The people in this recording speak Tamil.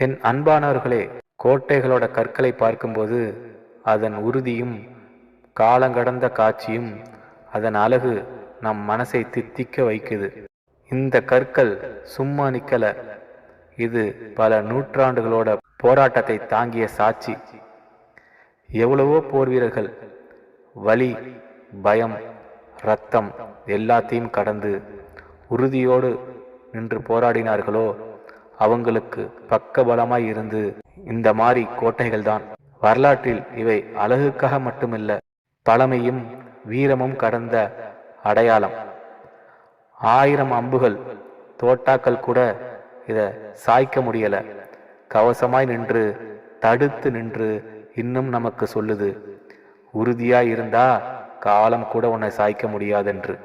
என் அன்பானவர்களே, கோட்டைகளோட கற்களை பார்க்கும்போது அதன் உறுதியும் காலங்கடந்த காட்சியும் அதன் அழகு நம் மனசை தித்திக்க வைக்குது. இந்த கற்கள் சும்மா நிக்கல, இது பல நூற்றாண்டுகளோட போராட்டத்தை தாங்கிய சாட்சி. எவ்வளவோ போர் வீரர்கள் வலி, பயம், இரத்தம் எல்லாத்தையும் கடந்து உறுதியோடு நின்று போராடினார்களோ அவங்களுக்கு பக்கபலமாய் இருந்து இந்த மாதிரி கோட்டைகள் தான். வரலாற்றில் இவை அழகுக்காக மட்டுமில்ல, பழமையும் வீரமும் கடந்த அடையாளம். 1000 அம்புகள் தோட்டாக்கள் கூட இத சாய்க்க முடியல. கவசமாய் நின்று தடுத்து நின்று இன்னும் நமக்கு சொல்லுது, உறுதியாய் இருந்தா காலம் கூட உன்னை சாய்க்க முடியாதென்று.